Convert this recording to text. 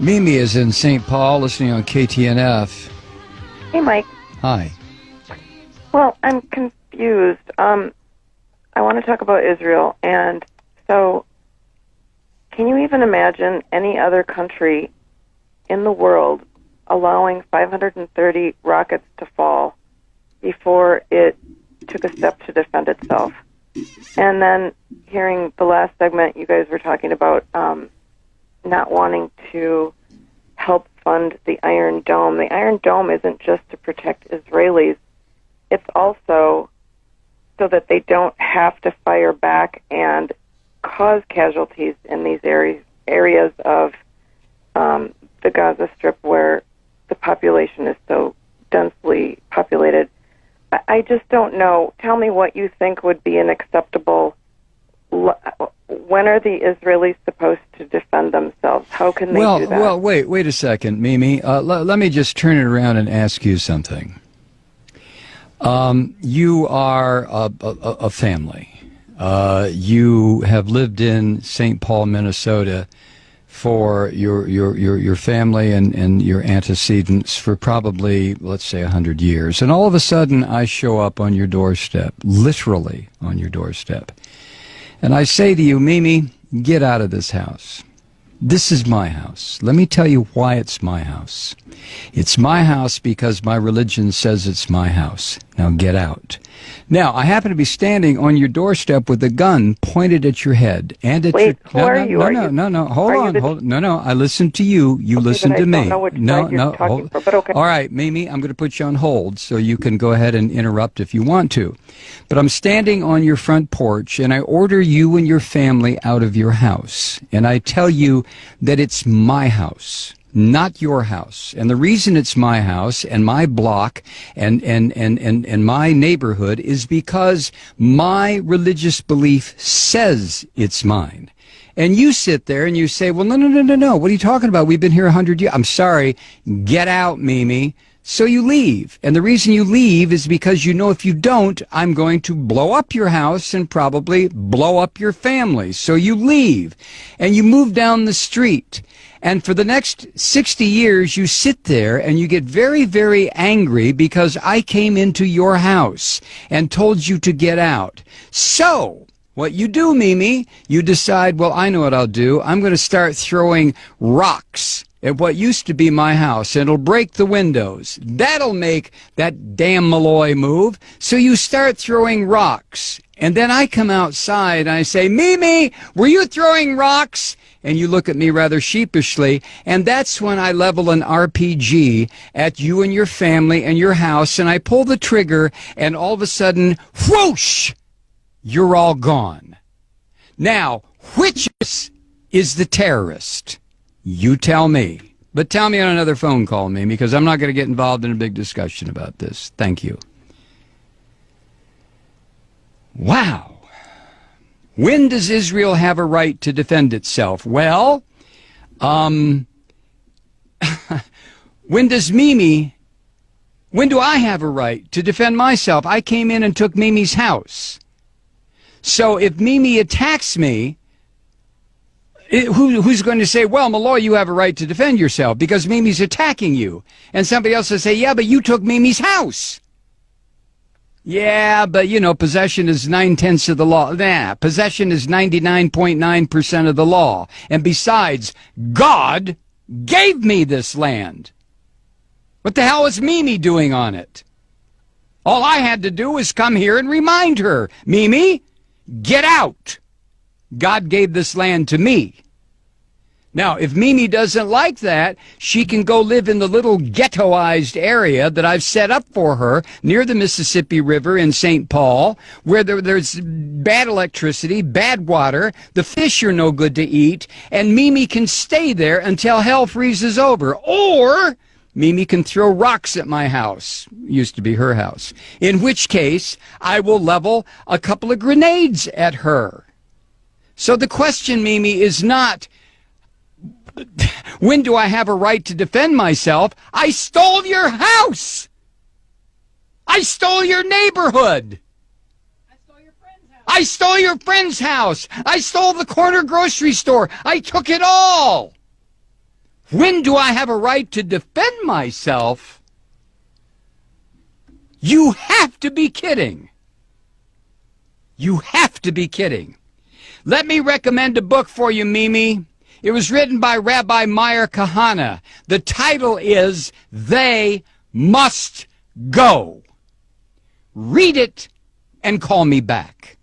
Mimi is in St. Paul, listening on KTNF. Hey, Mike. Hi. Well, I'm confused. I want to talk about Israel, and so can you even imagine any other country in the world allowing 530 rockets to fall before it took a step to defend itself? And then hearing the last segment, you guys were talking about not wanting to help fund the Iron Dome. The Iron Dome isn't just to protect Israelis. It's also so that they don't have to fire back and cause casualties in these areas of the Gaza Strip where the population is so densely populated. I just don't know. Tell me what you think would be an acceptable... When are the Israelis supposed to defend themselves? How can they do that? Well, wait a second, Mimi. Let me just turn it around and ask you something. You are a family. You have lived in St. Paul, Minnesota for your family and your antecedents for probably, let's say, 100 years. And all of a sudden, I show up on your doorstep, literally on your doorstep. And I say to you, Mimi, get out of this house. This is my house. Let me tell you why it's my house. It's my house because my religion says it's my house. Now get out. Now, I happen to be standing on your doorstep with a gun pointed at your head and at Wait, your... who are you? No. Hold on. No. I listen to you. You listen to me. I don't know which side you're talking for, but okay. All right, Mimi, I'm going to put you on hold so you can go ahead and interrupt if you want to. But I'm standing on your front porch, and I order you and your family out of your house. And I tell you that it's my house, not your house. And the reason it's my house and my block and my neighborhood is because my religious belief says it's mine. And you sit there and you say, well, no. What are you talking about? We've been here 100 years. I'm sorry. Get out, Mimi. So you leave. And the reason you leave is because you know if you don't, I'm going to blow up your house and probably blow up your family. So you leave and you move down the street. And for the next 60 years, you sit there and you get very, very angry because I came into your house and told you to get out. So what you do, Mimi, you decide, well, I know what I'll do. I'm going to start throwing rocks at what used to be my house, and it'll break the windows. That'll make that damn Malloy move. So you start throwing rocks. And then I come outside and I say, Mimi, were you throwing rocks? And you look at me rather sheepishly, and that's when I level an RPG at you and your family and your house, and I pull the trigger, and all of a sudden, whoosh, you're all gone. Now, which is the terrorist? You tell me. But tell me on another phone call, Mimi, because I'm not going to get involved in a big discussion about this. Thank you. Wow. When does Israel have a right to defend itself? Well, when do I have a right to defend myself? I came in and took Mimi's house. So if Mimi attacks me, who's going to say, well, Malloy, you have a right to defend yourself because Mimi's attacking you? And somebody else will say, yeah, but you took Mimi's house. Yeah, but, possession is 9/10 of the law. Nah, possession is 99.9% of the law. And besides, God gave me this land. What the hell is Mimi doing on it? All I had to do was come here and remind her, Mimi, get out. God gave this land to me. Now, if Mimi doesn't like that, she can go live in the little ghettoized area that I've set up for her near the Mississippi River in St. Paul, where there's bad electricity, bad water, the fish are no good to eat, and Mimi can stay there until hell freezes over. Or Mimi can throw rocks at my house. Used to be her house. In which case, I will level a couple of grenades at her. So the question, Mimi, is not, when do I have a right to defend myself? I stole your house. I stole your neighborhood. I stole your friend's house. I stole your friend's house. I stole the corner grocery store. I took it all. When do I have a right to defend myself? You have to be kidding. You have to be kidding. Let me recommend a book for you, Mimi. It was written by Rabbi Meir Kahana. The title is They Must Go. Read it and call me back.